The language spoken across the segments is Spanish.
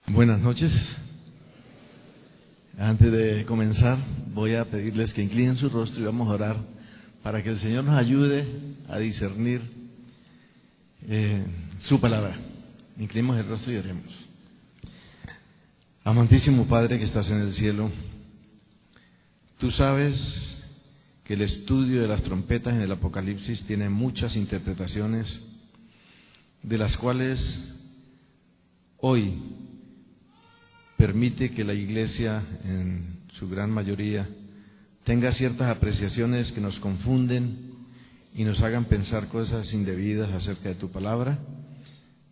Buenas noches. Antes de comenzar, voy a pedirles que inclinen su rostro y vamos a orar para que el Señor nos ayude a discernir su palabra. Inclinemos el rostro y oremos. Amantísimo Padre que estás en el cielo, tú sabes que el estudio de las trompetas en el Apocalipsis tiene muchas interpretaciones, de las cuales hoy permite que la Iglesia, en su gran mayoría, tenga ciertas apreciaciones que nos confunden y nos hagan pensar cosas indebidas acerca de tu palabra.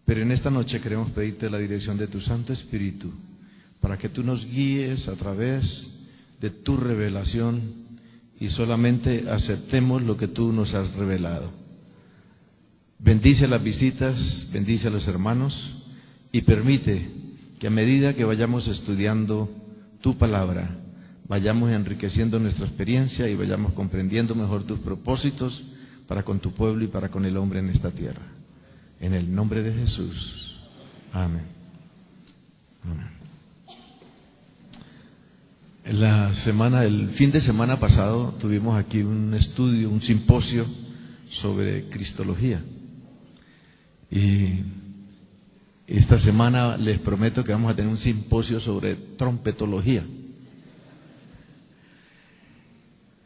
Pero en esta noche queremos pedirte la dirección de tu Santo Espíritu para que tú nos guíes a través de tu revelación y solamente aceptemos lo que tú nos has revelado. Bendice las visitas, bendice a los hermanos y permite que a medida que vayamos estudiando tu palabra, vayamos enriqueciendo nuestra experiencia y vayamos comprendiendo mejor tus propósitos para con tu pueblo y para con el hombre en esta tierra. En el nombre de Jesús. Amén. Amén. El fin de semana pasado tuvimos aquí un estudio, un simposio sobre cristología. Y esta semana les prometo que vamos a tener un simposio sobre trompetología.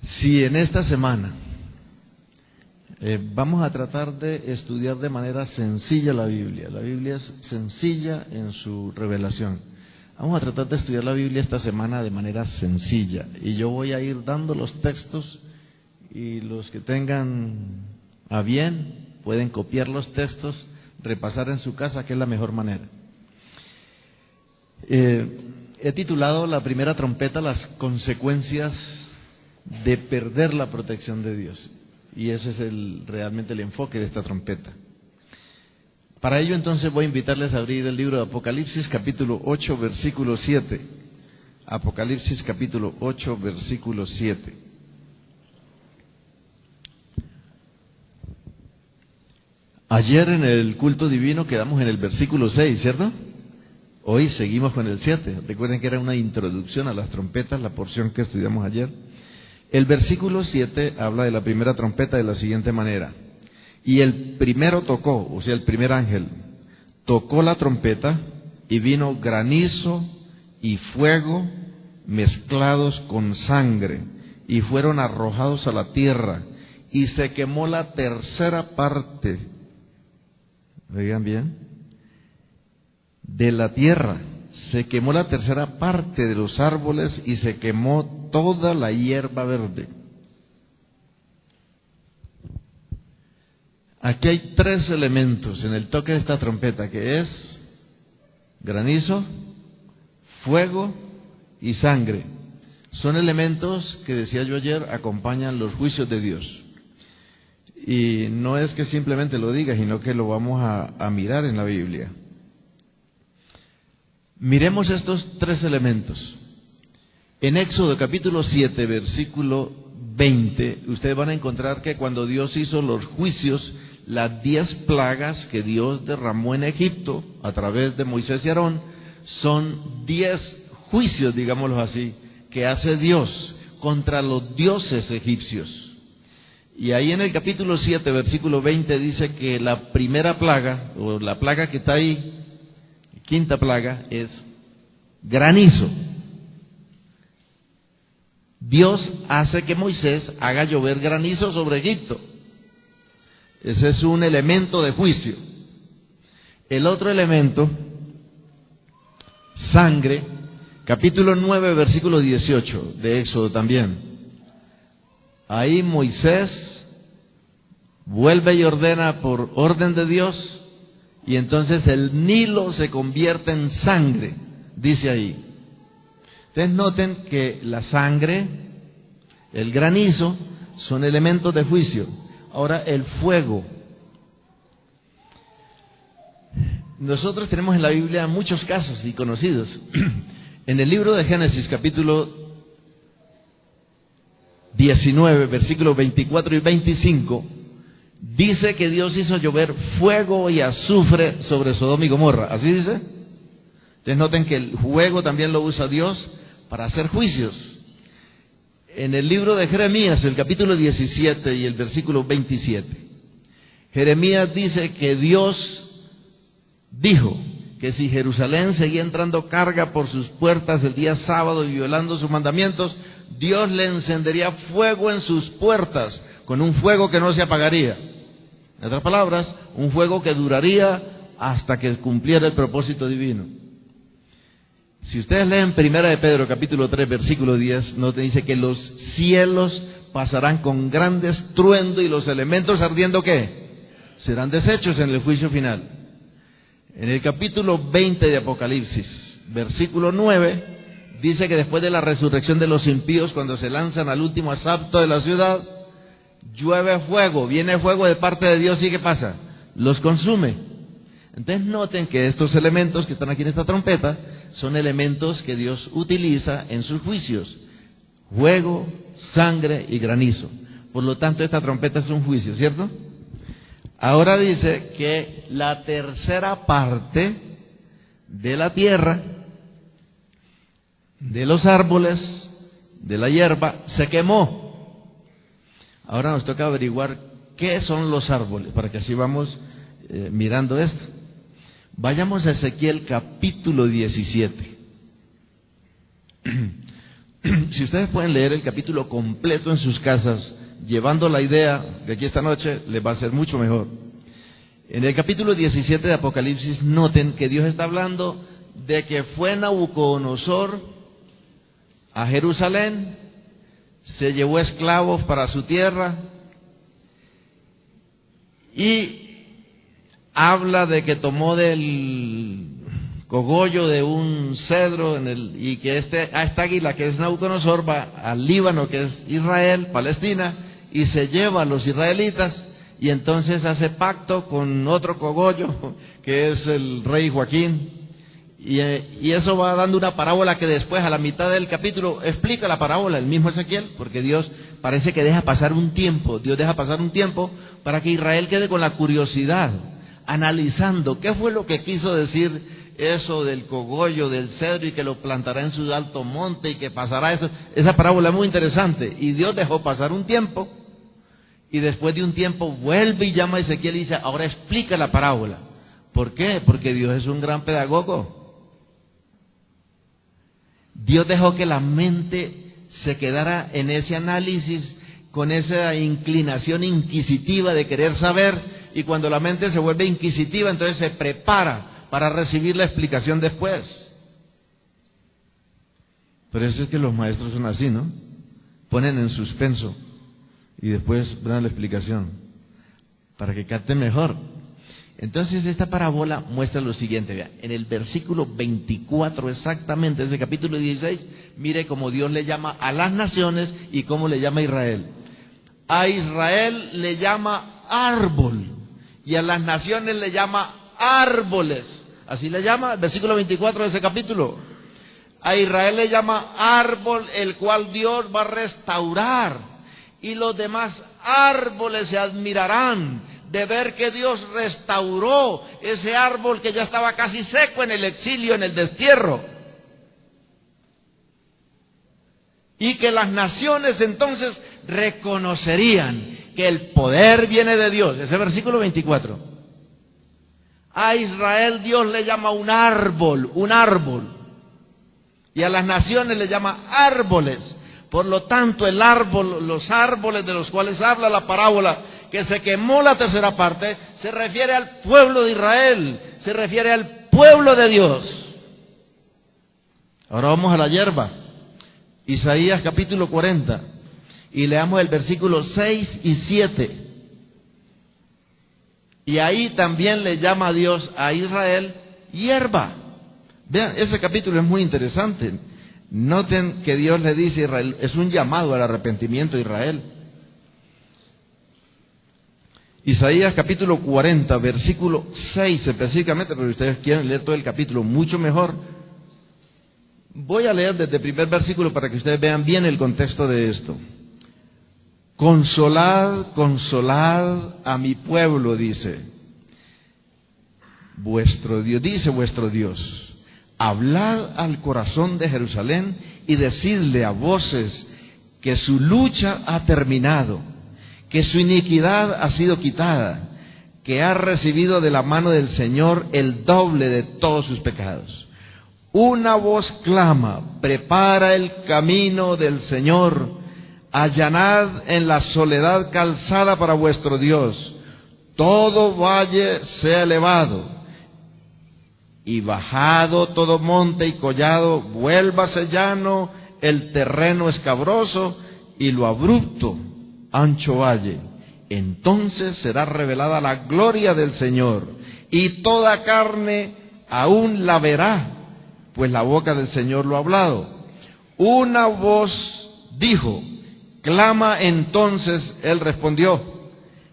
Si en esta semana vamos a tratar de estudiar de manera sencilla la Biblia es sencilla en su revelación. Vamos a tratar de estudiar la Biblia esta semana de manera sencilla y yo voy a ir dando los textos y los que tengan a bien pueden copiar los textos, repasar en su casa, que es la mejor manera. He titulado la primera trompeta las consecuencias de perder la protección de Dios, y ese es realmente el enfoque de esta trompeta. Para ello entonces voy a invitarles a abrir el libro de Apocalipsis capítulo 8 versículo 7. Apocalipsis capítulo 8 versículo 7. Ayer en el culto divino quedamos en el versículo 6, ¿cierto? Hoy seguimos con el 7. Recuerden que era una introducción a las trompetas, la porción que estudiamos ayer. El versículo 7 habla de la primera trompeta de la siguiente manera. Y el primero tocó, o sea, el primer ángel, tocó la trompeta y vino granizo y fuego mezclados con sangre y fueron arrojados a la tierra y se quemó la tercera parte. Oigan bien, de la tierra se quemó la tercera parte de los árboles y se quemó toda la hierba verde. Aquí hay tres elementos en el toque de esta trompeta, que es granizo, fuego y sangre. Son elementos que, decía yo ayer, acompañan los juicios de Dios. Y no es que simplemente lo diga, sino que lo vamos a mirar en la Biblia. Miremos estos tres elementos. En Éxodo capítulo 7, versículo 20, ustedes van a encontrar que cuando Dios hizo los juicios, las 10 plagas que Dios derramó en Egipto a través de Moisés y Aarón, son 10 juicios, digámoslo así, que hace Dios contra los dioses egipcios. Y ahí en el capítulo 7, versículo 20, dice que la primera plaga, o la plaga que está ahí, quinta plaga, es granizo. Dios hace que Moisés haga llover granizo sobre Egipto. Ese es un elemento de juicio. El otro elemento, sangre, capítulo 9, versículo 18 de Éxodo también. Ahí Moisés vuelve y ordena por orden de Dios, y entonces el Nilo se convierte en sangre, dice ahí. Ustedes noten que la sangre, el granizo, son elementos de juicio. Ahora el fuego. Nosotros tenemos en la Biblia muchos casos y conocidos. En el libro de Génesis, capítulo 19, versículos 24 y 25, dice que Dios hizo llover fuego y azufre sobre Sodoma y Gomorra. ¿Así dice? Entonces noten que el fuego también lo usa Dios para hacer juicios. En el libro de Jeremías, el capítulo 17 y el versículo 27, Jeremías dice que Dios dijo que si Jerusalén seguía entrando carga por sus puertas el día sábado y violando sus mandamientos, Dios le encendería fuego en sus puertas, con un fuego que no se apagaría. En otras palabras, un fuego que duraría hasta que cumpliera el propósito divino. Si ustedes leen 1 de Pedro capítulo 3 versículo 10, no te dice que los cielos pasarán con gran estruendo y los elementos ardiendo ¿qué? Serán deshechos en el juicio final. En el capítulo 20 de Apocalipsis, versículo 9, dice que después de la resurrección de los impíos, cuando se lanzan al último asalto de la ciudad, llueve fuego, viene fuego de parte de Dios y ¿qué pasa? Los consume. Entonces noten que estos elementos que están aquí en esta trompeta son elementos que Dios utiliza en sus juicios: fuego, sangre y granizo. Por lo tanto, esta trompeta es un juicio, ¿cierto? Ahora dice que la tercera parte de la tierra, de los árboles, de la hierba, se quemó. Ahora nos toca averiguar qué son los árboles, para que así vamos mirando esto. Vayamos a Ezequiel capítulo 17. Si ustedes pueden leer el capítulo completo en sus casas, llevando la idea de aquí esta noche, les va a ser mucho mejor. En el capítulo 17 de Apocalipsis, noten que Dios está hablando de que fue Nabucodonosor a Jerusalén, se llevó esclavos para su tierra y habla de que tomó del cogollo de un cedro y que esta águila que es Nabucodonosor va al Líbano, que es Israel, Palestina, y se lleva a los israelitas y entonces hace pacto con otro cogollo que es el rey Joaquín, y eso va dando una parábola que después a la mitad del capítulo explica la parábola el mismo Ezequiel, porque Dios parece que deja pasar un tiempo, Dios deja pasar un tiempo para que Israel quede con la curiosidad, analizando qué fue lo que quiso decir eso del cogollo, del cedro, y que lo plantará en su alto monte y que pasará eso. Esa parábola es muy interesante, y Dios dejó pasar un tiempo, y después de un tiempo vuelve y llama a Ezequiel y dice, ahora explica la parábola. ¿Por qué? Porque Dios es un gran pedagogo. Dios dejó que la mente se quedara en ese análisis, con esa inclinación inquisitiva de querer saber, y cuando la mente se vuelve inquisitiva, entonces se prepara para recibir la explicación después. Pero eso es que los maestros son así, ¿no? Ponen en suspenso y después dan la explicación para que capten mejor. Entonces esta parábola muestra lo siguiente, vean, en el versículo 24 exactamente, ese capítulo 16, mire cómo Dios le llama a las naciones y cómo le llama a Israel. A Israel le llama árbol y a las naciones le llama árboles. Así le llama el versículo 24 de ese capítulo. A Israel le llama árbol, el cual Dios va a restaurar, y los demás árboles se admirarán de ver que Dios restauró ese árbol que ya estaba casi seco en el exilio, en el destierro. Y que las naciones entonces reconocerían que el poder viene de Dios. Ese versículo 24. A Israel Dios le llama un árbol, un árbol. Y a las naciones le llama árboles. Por lo tanto, el árbol, los árboles de los cuales habla la parábola, que se quemó la tercera parte, se refiere al pueblo de Israel, se refiere al pueblo de Dios. Ahora vamos a la hierba. Isaías capítulo 40, y leamos el versículo 6 y 7. Y ahí también le llama a Dios a Israel hierba. Vean, ese capítulo es muy interesante. Noten que Dios le dice a Israel, es un llamado al arrepentimiento a Israel. Isaías capítulo 40, versículo 6 específicamente, pero si ustedes quieren leer todo el capítulo mucho mejor, voy a leer desde el primer versículo para que ustedes vean bien el contexto de esto. Consolad, consolad a mi pueblo, dice vuestro Dios, hablad al corazón de Jerusalén y decidle a voces que su lucha ha terminado, que su iniquidad ha sido quitada, que ha recibido de la mano del Señor el doble de todos sus pecados. Una voz clama, prepara el camino del Señor, allanad en la soledad calzada para vuestro Dios. Todo valle sea elevado, y bajado todo monte y collado, vuélvase llano el terreno escabroso, y lo abrupto ancho valle. Entonces será revelada la gloria del Señor, y toda carne aún la verá, pues la boca del Señor lo ha hablado. Una voz dijo, clama. Entonces él respondió,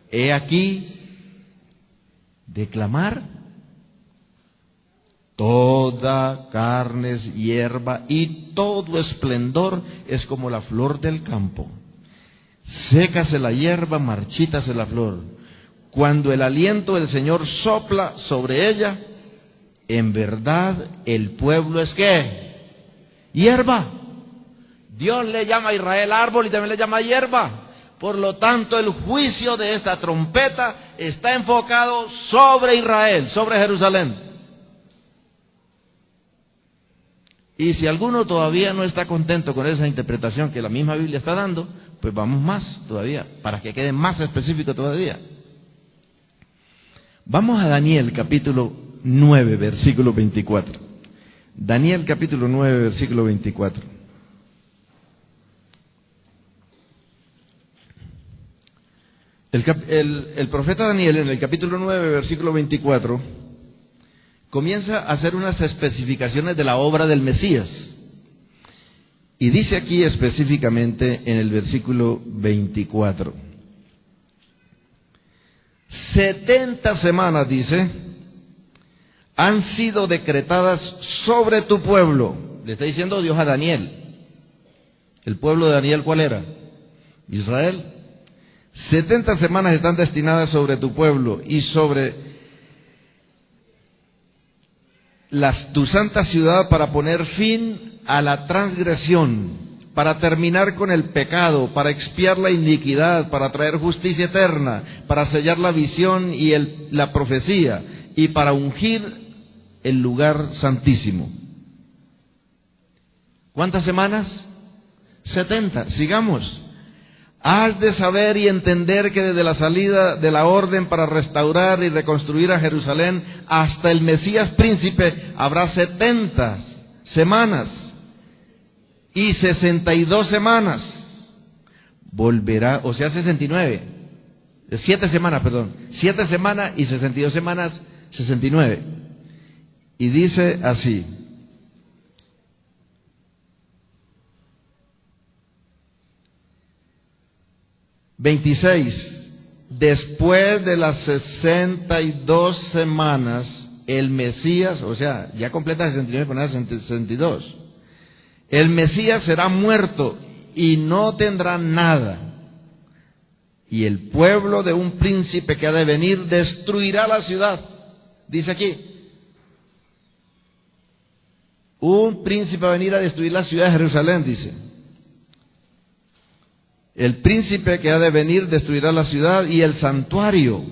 he aquí de clamar. Toda carne es hierba y todo esplendor es como la flor del campo. Sécase la hierba, marchítase la flor. Cuando el aliento del Señor sopla sobre ella, en verdad el pueblo es ¿qué? Hierba. Dios le llama a Israel árbol y también le llama hierba. Por lo tanto, el juicio de esta trompeta está enfocado sobre Israel, sobre Jerusalén. Y si alguno todavía no está contento con esa interpretación que la misma Biblia está dando, pues vamos más todavía, para que quede más específico todavía. Vamos a Daniel capítulo 9, versículo 24. Daniel capítulo 9, versículo 24. El profeta Daniel en el capítulo 9, versículo 24, comienza a hacer unas especificaciones de la obra del Mesías. Y dice aquí específicamente en el versículo 24, 70 semanas, dice, han sido decretadas sobre tu pueblo. Le está diciendo Dios a Daniel. ¿El pueblo de Daniel cuál era? Israel. 70 semanas están destinadas sobre tu pueblo y sobre tu santa ciudad para poner fin a la transgresión, para terminar con el pecado, para expiar la iniquidad, para traer justicia eterna, para sellar la visión y la profecía, y para ungir el lugar santísimo. ¿Cuántas semanas? 70. Sigamos. Has de saber y entender que desde la salida de la orden para restaurar y reconstruir a Jerusalén hasta el Mesías príncipe habrá 70 semanas y 62 semanas. Volverá, o sea, 69. 7 semanas, perdón. 7 semanas y 62 semanas, 69. Y dice así. Después de las 62 semanas, el Mesías, o sea, ya completa 69 con 62, el Mesías será muerto y no tendrá nada. Y el pueblo de un príncipe que ha de venir destruirá la ciudad. Dice aquí, un príncipe va a venir a destruir la ciudad de Jerusalén, dice. El príncipe que ha de venir destruirá la ciudad y el santuario.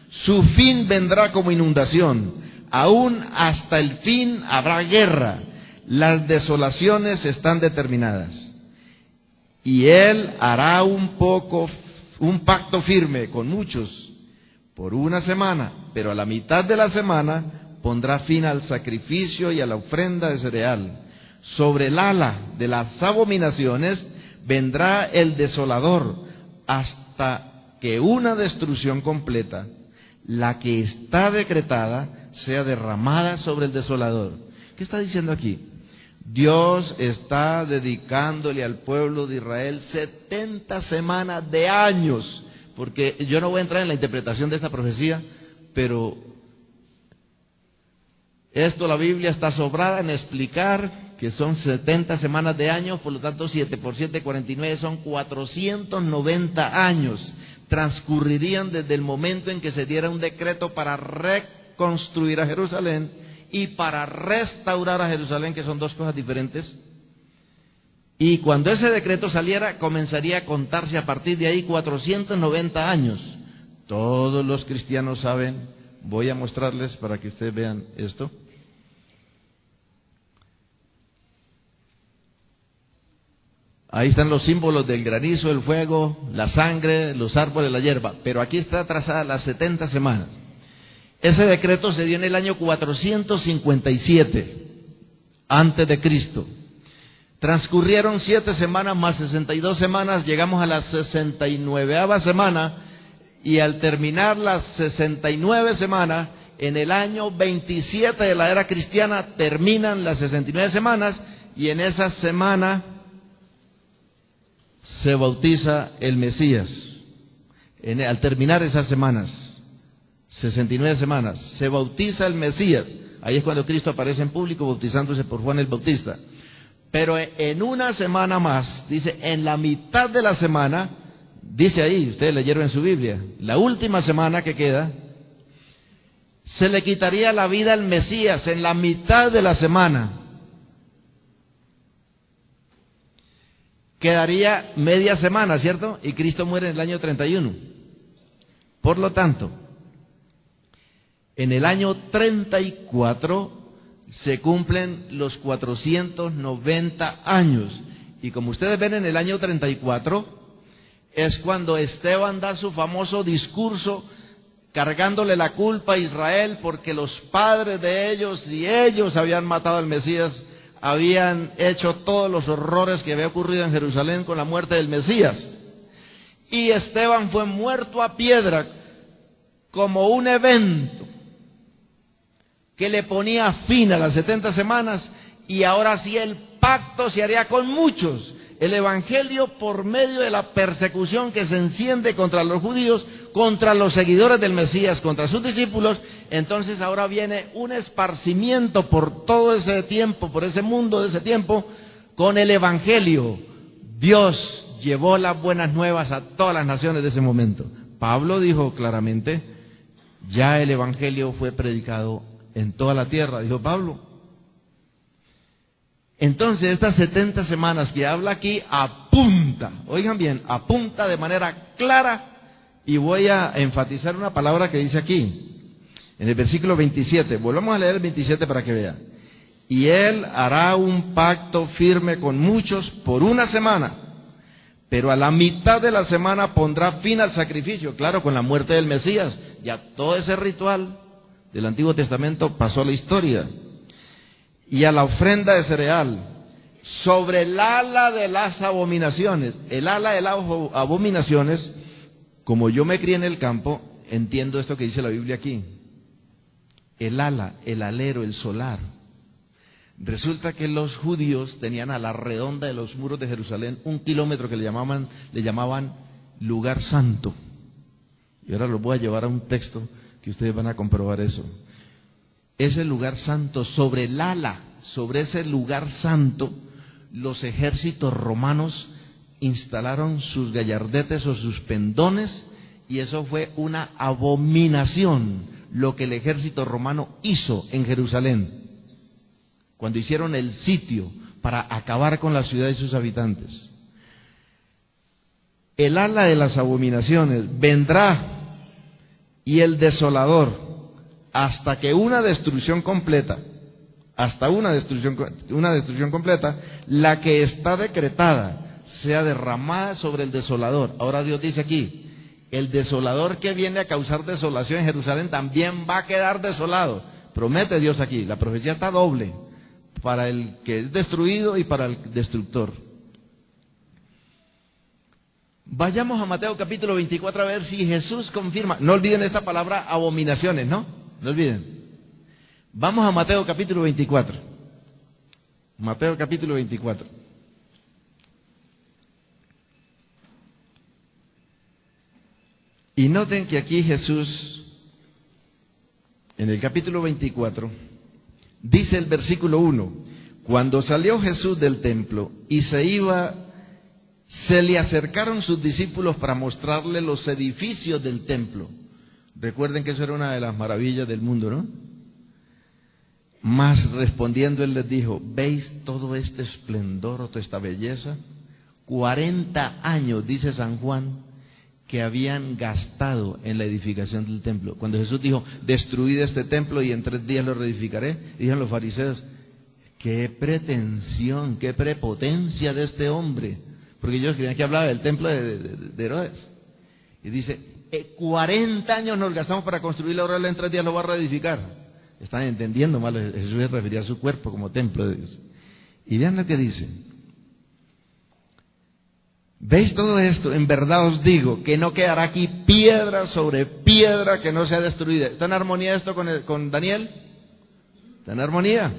Su fin vendrá como inundación. Aún hasta el fin habrá guerra. Las desolaciones están determinadas. Y él hará un pacto firme con muchos por una semana, pero a la mitad de la semana pondrá fin al sacrificio y a la ofrenda de cereal. Sobre el ala de las abominaciones vendrá el desolador hasta que una destrucción completa, la que está decretada, sea derramada sobre el desolador. ¿Qué está diciendo aquí? Dios está dedicándole al pueblo de Israel 70 semanas de años, porque yo no voy a entrar en la interpretación de esta profecía, pero la Biblia está sobrada en explicar que son 70 semanas de años, por lo tanto 7 por 7, 49, son 490 años. Transcurrirían desde el momento en que se diera un decreto para reconstruir a Jerusalén y para restaurar a Jerusalén, que son dos cosas diferentes. Y cuando ese decreto saliera, comenzaría a contarse a partir de ahí 490 años. Todos los cristianos saben, voy a mostrarles para que ustedes vean esto. Ahí están los símbolos del granizo, el fuego, la sangre, los árboles, la hierba. Pero aquí está trazada las 70 semanas. Ese decreto se dio en el año 457 antes de Cristo. Transcurrieron 7 semanas más 62 semanas, llegamos a la 69ª semana, y al terminar las 69 semanas, en el año 27 de la era cristiana, terminan las 69 semanas, y en esa semana se bautiza el Mesías. Al terminar esas semanas, 69 semanas, se bautiza el Mesías. Ahí es cuando Cristo aparece en público bautizándose por Juan el Bautista. Pero en una semana más, dice, en la mitad de la semana, dice ahí, ustedes leyeron en su Biblia, la última semana que queda, se le quitaría la vida al Mesías en la mitad de la semana. Quedaría media semana, ¿cierto? Y Cristo muere en el año 31. Por lo tanto, en el año 34 se cumplen los 490 años. Y como ustedes ven, en el año 34 es cuando Esteban da su famoso discurso cargándole la culpa a Israel porque los padres de ellos y ellos habían matado al Mesías, habían hecho todos los horrores que había ocurrido en Jerusalén con la muerte del Mesías. Y Esteban fue muerto a piedra como un evento que le ponía fin a las 70 semanas, y ahora sí el pacto se haría con muchos. El evangelio, por medio de la persecución que se enciende contra los judíos, contra los seguidores del Mesías, contra sus discípulos, entonces ahora viene un esparcimiento por todo ese tiempo, por ese mundo de ese tiempo, con el evangelio. Dios llevó las buenas nuevas a todas las naciones de ese momento. Pablo dijo claramente, ya el evangelio fue predicado en toda la tierra, dijo Pablo. Entonces estas 70 semanas que habla aquí apunta, oigan bien, apunta de manera clara, y voy a enfatizar una palabra que dice aquí, en el versículo 27, volvamos a leer el 27 para que vean. Y él hará un pacto firme con muchos por una semana, pero a la mitad de la semana pondrá fin al sacrificio, claro, con la muerte del Mesías, ya todo ese ritual del Antiguo Testamento pasó a la historia. Y a la ofrenda de cereal, sobre el ala de las abominaciones. El ala de las abominaciones, como yo me crié en el campo, entiendo esto que dice la Biblia aquí. El ala, el alero, el solar. Resulta que los judíos tenían a la redonda de los muros de Jerusalén 1 kilómetro que le llamaban lugar santo. Y ahora los voy a llevar a un texto que ustedes van a comprobar eso. Ese lugar santo, sobre el ala, sobre ese lugar santo, los ejércitos romanos instalaron sus gallardetes o sus pendones, y eso fue una abominación lo que el ejército romano hizo en Jerusalén, cuando hicieron el sitio para acabar con la ciudad y sus habitantes. El ala de las abominaciones vendrá, y el desolador, hasta que una destrucción completa, la que está decretada, sea derramada sobre el desolador. Ahora Dios dice aquí, el desolador que viene a causar desolación en Jerusalén también va a quedar desolado. Promete Dios aquí, la profecía está doble, para el que es destruido y para el destructor. Vayamos a Mateo capítulo 24 a ver si Jesús confirma. No olviden esta palabra abominaciones, ¿no? No olviden. Vamos a Mateo capítulo 24. Mateo capítulo 24. Y noten que aquí Jesús, en el capítulo 24, dice el versículo 1, cuando salió Jesús del templo y se iba, se le acercaron sus discípulos para mostrarle los edificios del templo. Recuerden que eso era una de las maravillas del mundo, ¿no? Mas respondiendo él les dijo: ¿veis todo este esplendor o toda esta belleza? 40 años, dice San Juan, que habían gastado en la edificación del templo. Cuando Jesús dijo: destruid este templo y en 3 días lo reedificaré, dijeron los fariseos: qué pretensión, qué prepotencia de este hombre, porque ellos creían que hablaba del templo de Herodes. Y dice: 40 años nos gastamos para construirlo, ahora en 3 días lo va a reedificar. Están entendiendo mal, Jesús se refería a su cuerpo como templo de Dios. Y vean lo que dice: ¿veis todo esto? En verdad os digo que no quedará aquí piedra sobre piedra que no sea destruida. ¿Está en armonía esto con Daniel? ¿Está en armonía?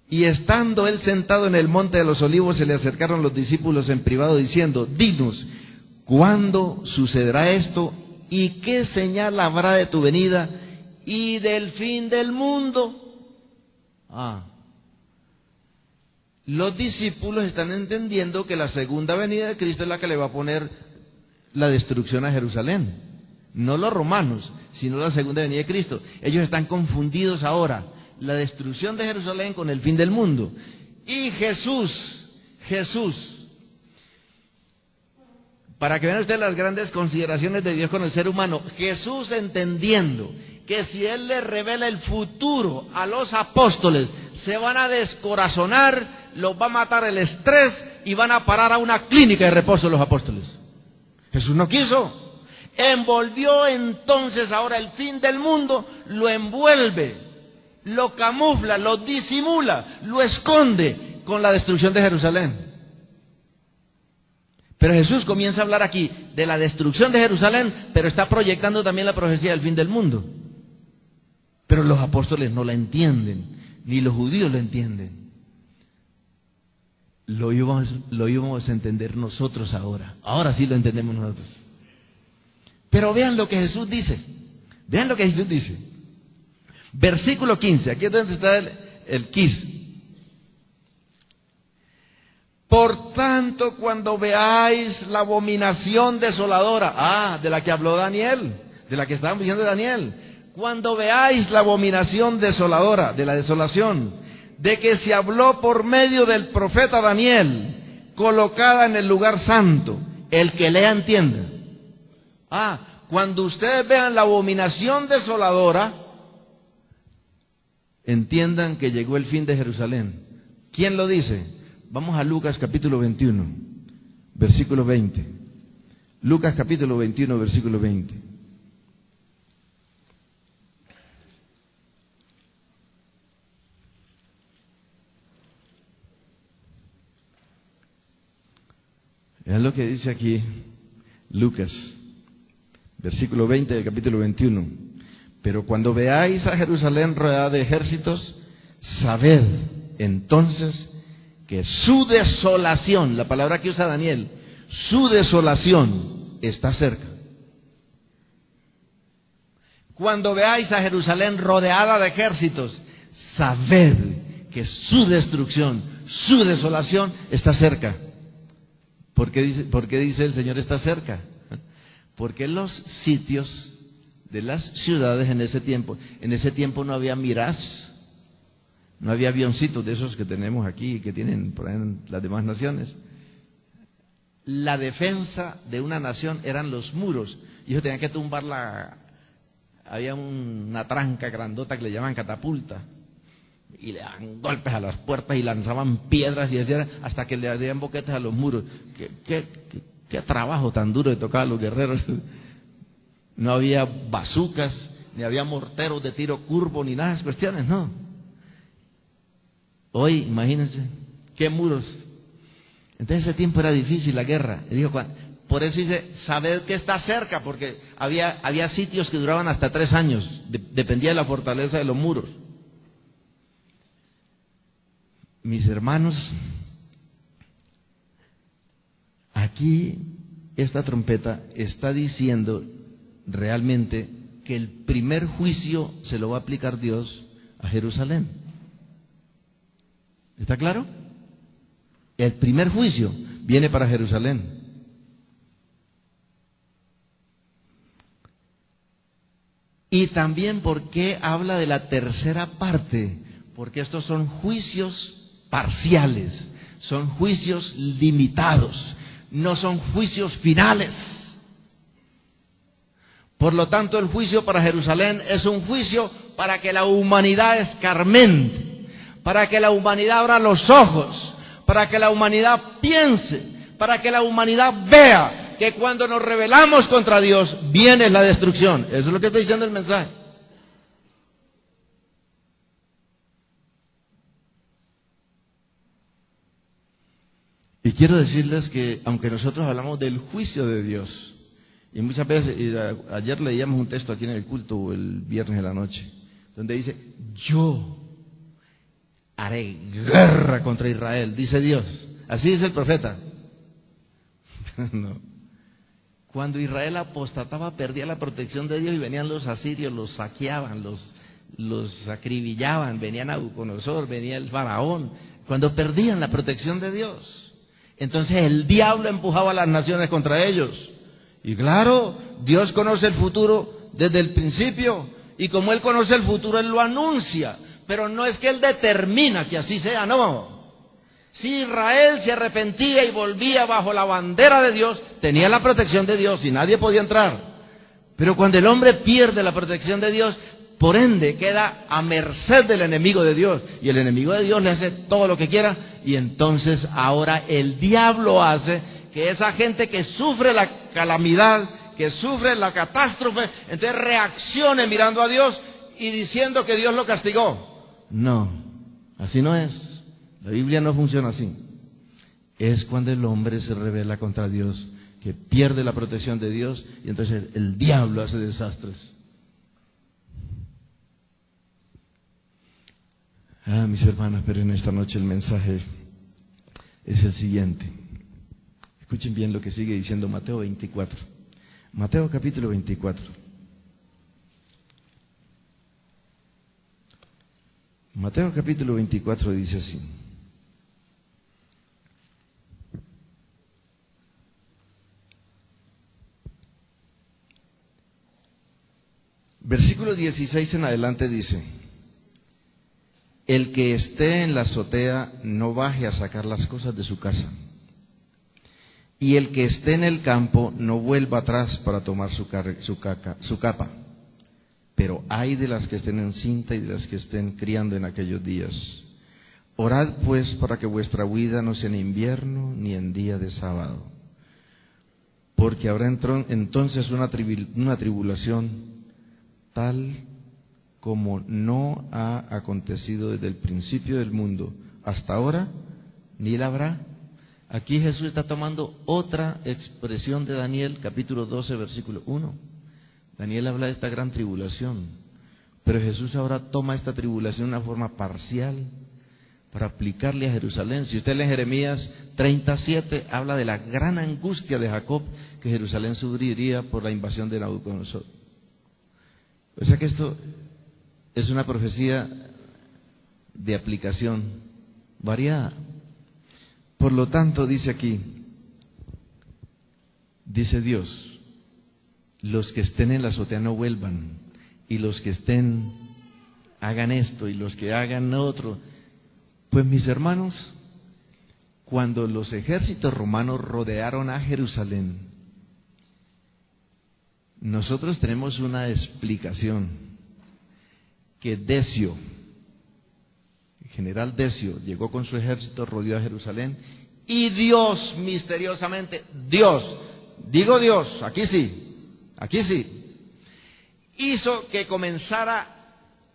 Y estando él sentado en el monte de los olivos, se le acercaron los discípulos en privado diciendo: dinos, ¿cuándo sucederá esto? ¿Y qué señal habrá de tu venida y del fin del mundo? Los discípulos están entendiendo que la segunda venida de Cristo es la que le va a poner la destrucción a Jerusalén. No los romanos, sino la segunda venida de Cristo. Ellos están confundidos ahora. La destrucción de Jerusalén con el fin del mundo. Y Jesús, para que vean ustedes las grandes consideraciones de Dios con el ser humano, Jesús entendiendo que si Él le revela el futuro a los apóstoles, se van a descorazonar, los va a matar el estrés y van a parar a una clínica de reposo los apóstoles. Jesús no quiso. Envolvió entonces ahora el fin del mundo, lo envuelve, lo camufla, lo disimula, lo esconde con la destrucción de Jerusalén. Pero Jesús comienza a hablar aquí de la destrucción de Jerusalén, pero está proyectando también la profecía del fin del mundo. Pero los apóstoles no la entienden, ni los judíos lo entienden. Lo íbamos a entender nosotros ahora. Ahora sí lo entendemos nosotros. Pero vean lo que Jesús dice. Vean lo que Jesús dice. Versículo 15, aquí es donde está el quiz. Por tanto, cuando veáis la abominación desoladora, de la que habló Daniel, de la que estábamos diciendo Daniel, cuando veáis la abominación desoladora, de la desolación, de que se habló por medio del profeta Daniel, colocada en el lugar santo, el que lea entienda. Cuando ustedes vean la abominación desoladora, entiendan que llegó el fin de Jerusalén. ¿Quién lo dice? Vamos a Lucas capítulo 21, versículo 20. Lucas capítulo 21, versículo 20. Vean lo que dice aquí Lucas, versículo 20 del capítulo 21. Pero cuando veáis a Jerusalén rodeada de ejércitos, sabed entonces que su desolación, la palabra que usa Daniel, su desolación está cerca. Cuando veáis a Jerusalén rodeada de ejércitos, sabed que su destrucción, su desolación está cerca. ¿Por qué dice el Señor está cerca? Porque los sitios de las ciudades en ese tiempo no había Mirage, no había avioncitos de esos que tenemos aquí y que tienen por ahí en las demás naciones. La defensa de una nación eran los muros, y ellos tenían que tumbar había una tranca grandota que le llamaban catapulta, y le daban golpes a las puertas y lanzaban piedras y decían, hasta que le daban boquetes a los muros. Qué trabajo tan duro de tocar a los guerreros. No había bazucas, ni había morteros de tiro curvo, ni nada de esas cuestiones, no. Hoy, imagínense, qué muros. Entonces ese tiempo era difícil la guerra. Y dijo, por eso dice, sabed que está cerca, porque había sitios que duraban hasta 3 años, dependía de la fortaleza de los muros. Mis hermanos, aquí esta trompeta está diciendo realmente que el primer juicio se lo va a aplicar Dios a Jerusalén. ¿Está claro? El primer juicio viene para Jerusalén. Y también por qué habla de la tercera parte, porque estos son juicios parciales, son juicios limitados, no son juicios finales. Por lo tanto, el juicio para Jerusalén es un juicio para que la humanidad escarmente, para que la humanidad abra los ojos, para que la humanidad piense, para que la humanidad vea que cuando nos rebelamos contra Dios viene la destrucción. Eso es lo que está diciendo el mensaje. Y quiero decirles que aunque nosotros hablamos del juicio de Dios, y muchas veces, ayer leíamos un texto aquí en el culto, el viernes de la noche, donde dice, yo haré guerra contra Israel, dice Dios. Así dice el profeta. No. Cuando Israel apostataba, perdía la protección de Dios y venían los asirios, los saqueaban, los acribillaban, venía Nabucodonosor, venía el faraón. Cuando perdían la protección de Dios, entonces el diablo empujaba a las naciones contra ellos. Y claro, Dios conoce el futuro desde el principio, y como Él conoce el futuro, Él lo anuncia, pero no es que Él determina que así sea, no. Si Israel se arrepentía y volvía bajo la bandera de Dios, tenía la protección de Dios y nadie podía entrar. Pero cuando el hombre pierde la protección de Dios, por ende queda a merced del enemigo de Dios, y el enemigo de Dios le hace todo lo que quiera, y entonces ahora el diablo hace que esa gente que sufre la calamidad, que sufre la catástrofe, entonces reaccione mirando a Dios y diciendo que Dios lo castigó. No, así no es. La Biblia no funciona así. Es cuando el hombre se rebela contra Dios, que pierde la protección de Dios, y entonces el diablo hace desastres. Mis hermanos, pero en esta noche el mensaje es el siguiente. Escuchen bien lo que sigue diciendo Mateo 24. Mateo capítulo 24. Mateo capítulo 24 dice así. Versículo 16 en adelante dice: el que esté en la azotea no baje a sacar las cosas de su casa, y el que esté en el campo no vuelva atrás para tomar su capa. Pero ay de las que estén en cinta y de las que estén criando en aquellos días. Orad pues para que vuestra huida no sea en invierno ni en día de sábado, porque habrá entonces una tribulación tal como no ha acontecido desde el principio del mundo hasta ahora, ni la habrá. Aquí Jesús está tomando otra expresión de Daniel, capítulo 12, versículo 1. Daniel habla de esta gran tribulación, pero Jesús ahora toma esta tribulación de una forma parcial para aplicarle a Jerusalén. Si usted lee Jeremías 37, habla de la gran angustia de Jacob, que Jerusalén sufriría por la invasión de Nabucodonosor. O sea que esto es una profecía de aplicación variada. Por lo tanto, dice aquí, dice Dios, los que estén en la azotea no vuelvan, y los que estén hagan esto, y los que hagan otro. Pues mis hermanos, cuando los ejércitos romanos rodearon a Jerusalén, nosotros tenemos una explicación que Decio, el general Decio, llegó con su ejército, rodeó a Jerusalén, y Dios misteriosamente, Dios, digo Dios, aquí sí, hizo que comenzara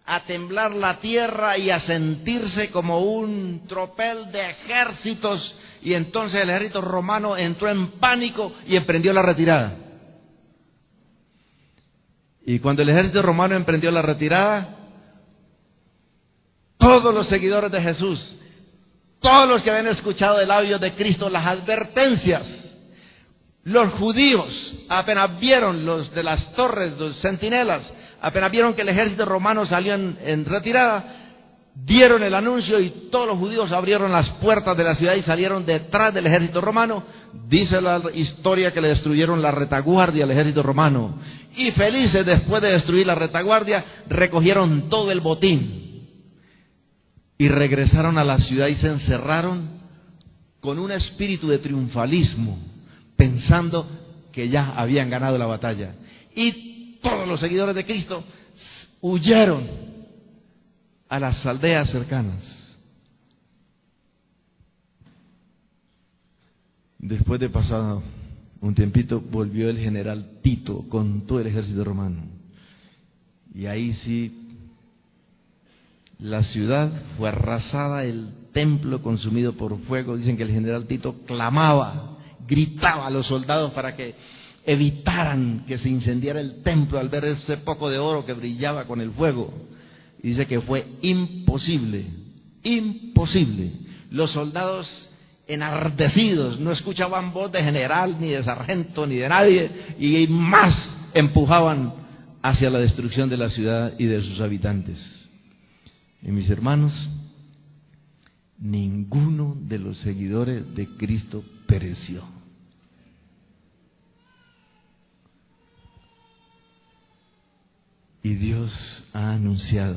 a temblar la tierra y a sentirse como un tropel de ejércitos, y entonces el ejército romano entró en pánico y emprendió la retirada. Y cuando el ejército romano emprendió la retirada, todos los seguidores de Jesús, todos los que habían escuchado de labios de Cristo las advertencias, los judíos apenas vieron, los de las torres, los centinelas, apenas vieron que el ejército romano salió en retirada, dieron el anuncio y todos los judíos abrieron las puertas de la ciudad y salieron detrás del ejército romano. Dice la historia que le destruyeron la retaguardia al ejército romano. Y felices, después de destruir la retaguardia, recogieron todo el botín. Y regresaron a la ciudad y se encerraron con un espíritu de triunfalismo, pensando que ya habían ganado la batalla. Y todos los seguidores de Cristo huyeron a las aldeas cercanas. Después de pasado un tiempito, volvió el general Tito con todo el ejército romano. Y ahí sí, la ciudad fue arrasada, el templo consumido por fuego. Dicen que el general Tito clamaba, gritaba a los soldados para que evitaran que se incendiara el templo al ver ese poco de oro que brillaba con el fuego. Y dice que fue imposible, imposible. Los soldados enardecidos no escuchaban voz de general, ni de sargento, ni de nadie, y más empujaban hacia la destrucción de la ciudad y de sus habitantes. Y mis hermanos, ninguno de los seguidores de Cristo pereció. Y Dios ha anunciado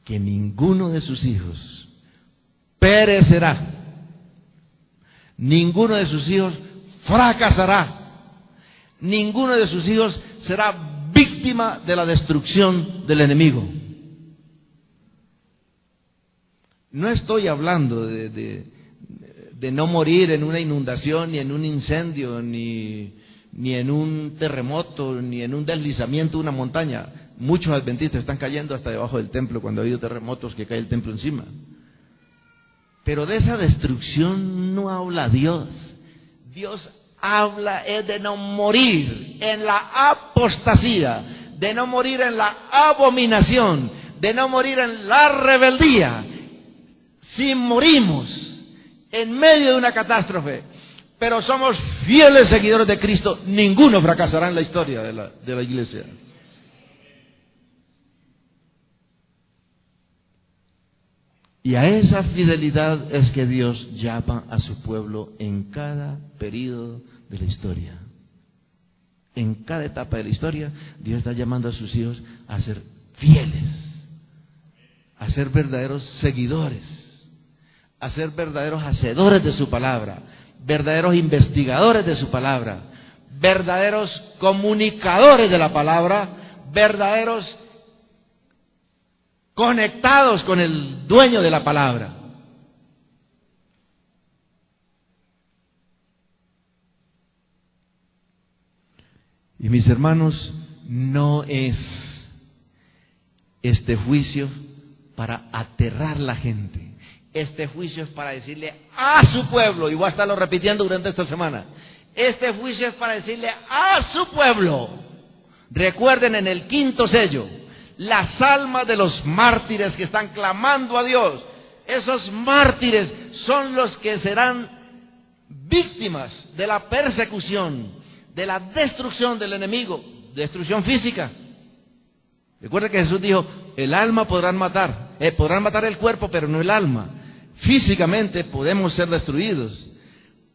que ninguno de sus hijos perecerá. Ninguno de sus hijos fracasará. Ninguno de sus hijos será víctima de la destrucción del enemigo. No estoy hablando de no morir en una inundación, ni en un incendio, ni en un terremoto, ni en un deslizamiento de una montaña. Muchos adventistas están cayendo hasta debajo del templo cuando ha habido terremotos que cae el templo encima. Pero de esa destrucción no habla Dios. Dios habla es de no morir en la apostasía, de no morir en la abominación, de no morir en la rebeldía. Si morimos en medio de una catástrofe, pero somos fieles seguidores de Cristo, ninguno fracasará en la historia de la iglesia. Y a esa fidelidad es que Dios llama a su pueblo en cada periodo de la historia. En cada etapa de la historia, Dios está llamando a sus hijos a ser fieles, a ser verdaderos seguidores, a ser verdaderos hacedores de su palabra, verdaderos investigadores de su palabra, verdaderos comunicadores de la palabra, verdaderos conectados con el dueño de la palabra. Y mis hermanos, no es este juicio para aterrar la gente. Este juicio es para decirle a su pueblo, y voy a estarlo repitiendo durante esta semana. Este juicio es para decirle a su pueblo. Recuerden en el 5º sello, las almas de los mártires que están clamando a Dios. Esos mártires son los que serán víctimas de la persecución, de la destrucción del enemigo, destrucción física. Recuerden que Jesús dijo, el alma podrán matar el cuerpo, pero no el alma. Físicamente podemos ser destruidos,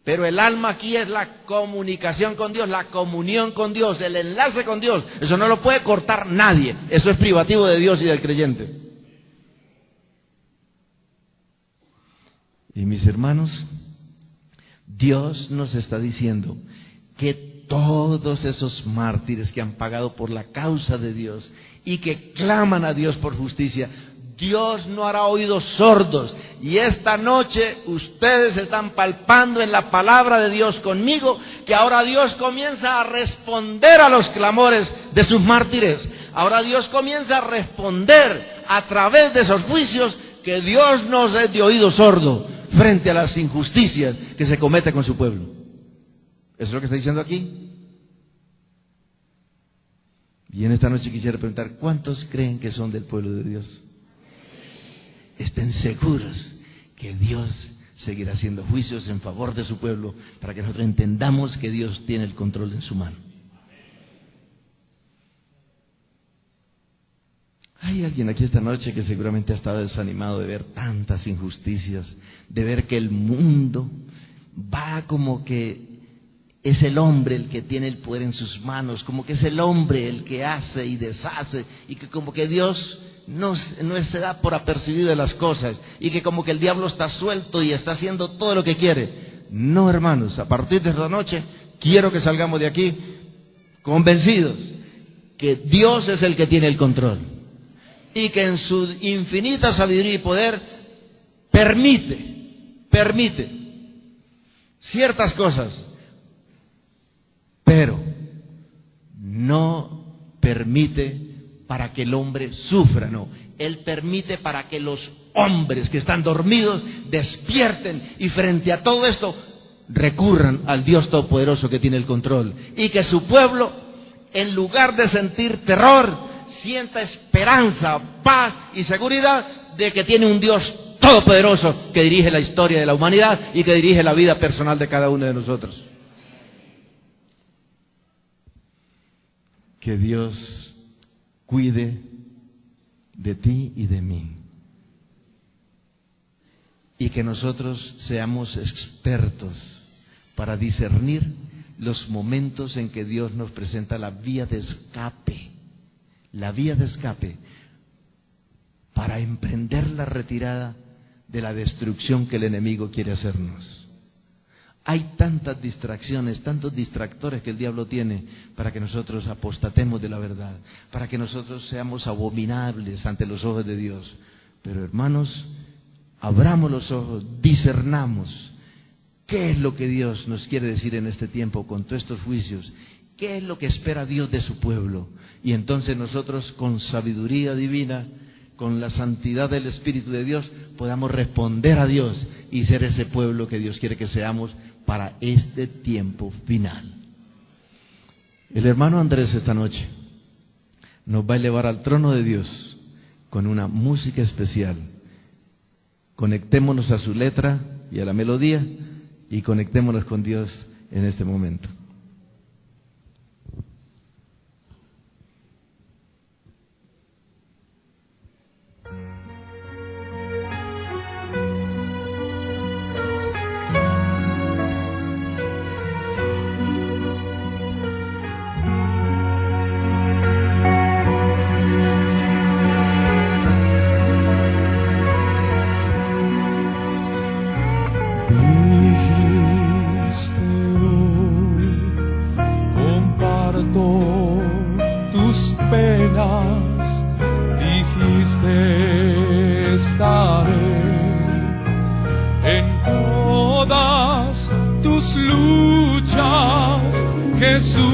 pero el alma aquí es la comunicación con Dios, la comunión con Dios, el enlace con Dios. Eso no lo puede cortar nadie, eso es privativo de Dios y del creyente. Y mis hermanos, Dios nos está diciendo que todos esos mártires que han pagado por la causa de Dios y que claman a Dios por justicia, Dios no hará oídos sordos. Y esta noche ustedes están palpando en la palabra de Dios conmigo que ahora Dios comienza a responder a los clamores de sus mártires. Ahora Dios comienza a responder a través de esos juicios, que Dios no es de oído sordo frente a las injusticias que se cometen con su pueblo. ¿Eso es lo que está diciendo aquí? Y en esta noche quisiera preguntar, ¿cuántos creen que son del pueblo de Dios? Estén seguros que Dios seguirá haciendo juicios en favor de su pueblo, para que nosotros entendamos que Dios tiene el control en su mano. Hay alguien aquí esta noche que seguramente ha estado desanimado de ver tantas injusticias, de ver que el mundo va como que es el hombre el que tiene el poder en sus manos, como que es el hombre el que hace y deshace, y que como que Dios no se da por apercibido de las cosas, y que como que el diablo está suelto y está haciendo todo lo que quiere. No, hermanos, a partir de esta noche quiero que salgamos de aquí convencidos que Dios es el que tiene el control, y que en su infinita sabiduría y poder permite ciertas cosas, pero no permite para que el hombre sufra, no. Él permite para que los hombres que están dormidos despierten y frente a todo esto recurran al Dios Todopoderoso que tiene el control, y que su pueblo, en lugar de sentir terror, sienta esperanza, paz y seguridad de que tiene un Dios Todopoderoso que dirige la historia de la humanidad y que dirige la vida personal de cada uno de nosotros. Que Dios cuide de ti y de mí, y que nosotros seamos expertos para discernir los momentos en que Dios nos presenta la vía de escape para emprender la retirada de la destrucción que el enemigo quiere hacernos. Hay tantas distracciones, tantos distractores que el diablo tiene para que nosotros apostatemos de la verdad, para que nosotros seamos abominables ante los ojos de Dios. Pero hermanos, abramos los ojos, discernamos qué es lo que Dios nos quiere decir en este tiempo con todos estos juicios, qué es lo que espera Dios de su pueblo. Y entonces nosotros, con sabiduría divina, con la santidad del Espíritu de Dios, podamos responder a Dios y ser ese pueblo que Dios quiere que seamos para este tiempo final. El hermano Andrés esta noche nos va a elevar al trono de Dios con una música especial. Conectémonos a su letra y a la melodía y conectémonos con Dios en este momento. Jesús,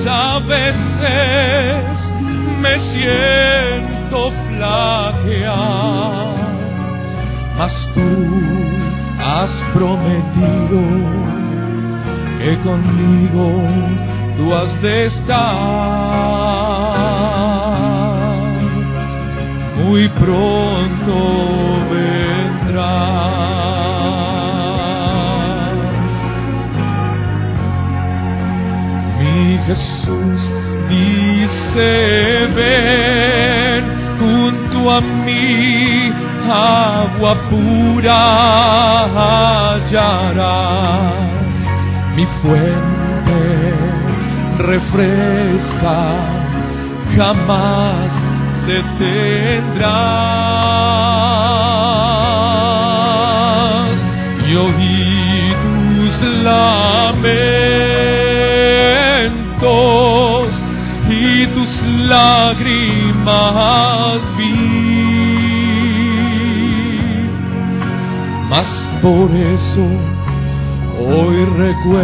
a veces me siento flaquear, mas tú has prometido que conmigo tú has de estar. Muy pronto vendrás. Jesús dice: ven junto a mí, agua pura hallarás. Mi fuente refresca, jamás se tendrás. Y oí tus lamentos y tus lágrimas vi, mas por eso hoy recuerda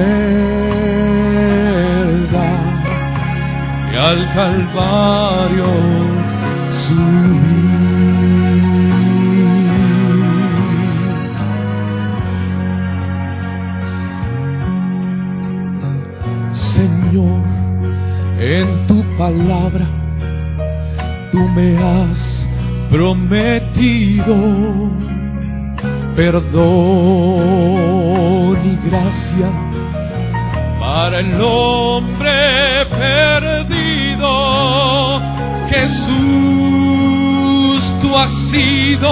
que al Calvario subí. Señor, en tu palabra tú me has prometido perdón y gracia para el hombre perdido, que Jesús, tú has sido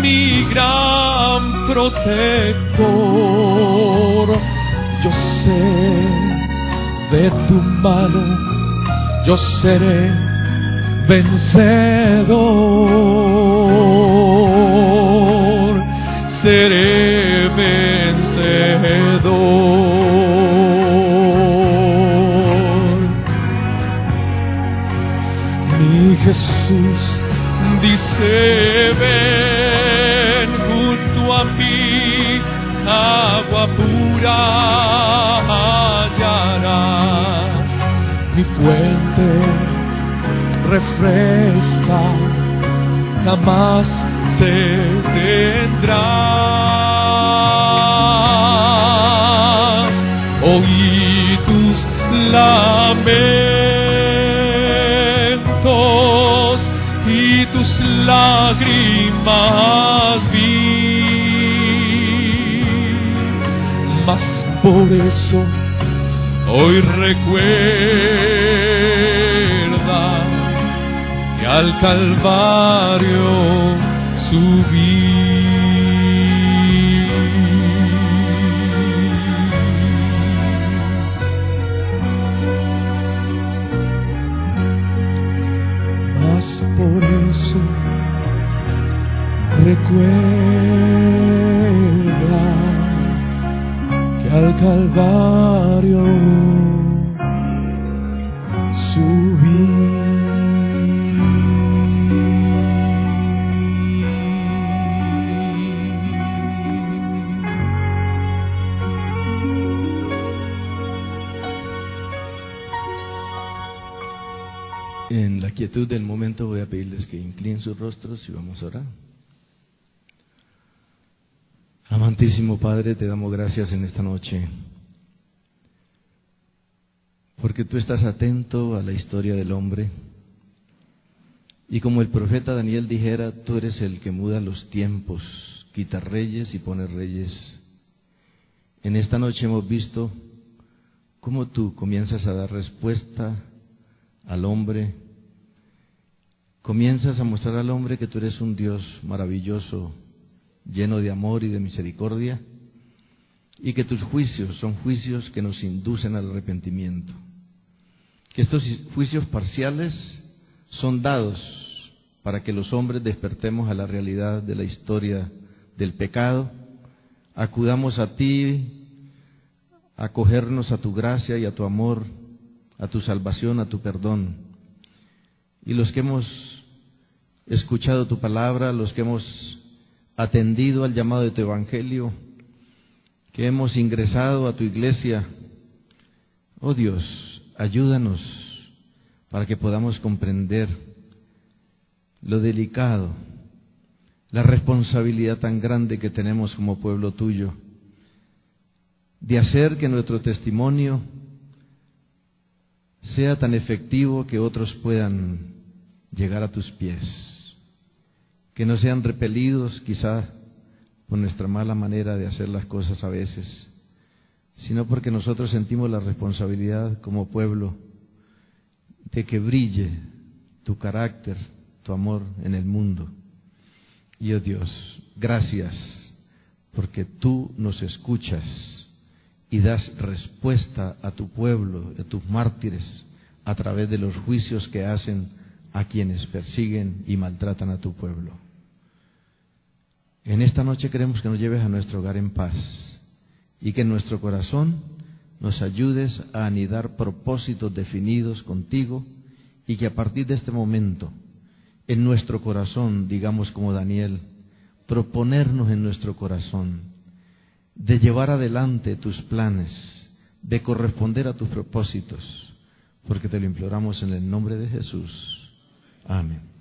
mi gran protector. Yo sé de tu mano, yo seré vencedor, seré vencedor. Mi Jesús dice, ven junto a mí, agua pura hallarás. Mi fuente refresca, jamás se tendrás. Oí tus lamentos y tus lágrimas vi, mas por eso hoy recuerda que al Calvario subí. Mas por eso recuerda que al Calvario subí. En la quietud del momento voy a pedirles que inclinen sus rostros y vamos a orar. Amantísimo Padre, te damos gracias en esta noche, porque tú estás atento a la historia del hombre, y como el profeta Daniel dijera, tú eres el que muda los tiempos, quita reyes y pone reyes. En esta noche hemos visto cómo tú comienzas a dar respuesta al hombre, comienzas a mostrar al hombre que tú eres un Dios maravilloso, lleno de amor y de misericordia, y que tus juicios son juicios que nos inducen al arrepentimiento. Que estos juicios parciales son dados para que los hombres despertemos a la realidad de la historia del pecado, acudamos a ti, a acogernos a tu gracia y a tu amor, a tu salvación, a tu perdón. Y los que hemos escuchado tu palabra, los que hemos atendido al llamado de tu evangelio, que hemos ingresado a tu iglesia, oh Dios, ayúdanos para que podamos comprender lo delicado, la responsabilidad tan grande que tenemos como pueblo tuyo, de hacer que nuestro testimonio sea tan efectivo que otros puedan llegar a tus pies, que no sean repelidos quizá por nuestra mala manera de hacer las cosas a veces, sino porque nosotros sentimos la responsabilidad como pueblo de que brille tu carácter, tu amor en el mundo. Y oh Dios, gracias porque tú nos escuchas y das respuesta a tu pueblo, a tus mártires, a través de los juicios que hacen a quienes persiguen y maltratan a tu pueblo. En esta noche queremos que nos lleves a nuestro hogar en paz y que en nuestro corazón nos ayudes a anidar propósitos definidos contigo, y que a partir de este momento en nuestro corazón, digamos como Daniel, proponernos en nuestro corazón de llevar adelante tus planes, de corresponder a tus propósitos, porque te lo imploramos en el nombre de Jesús. Amén.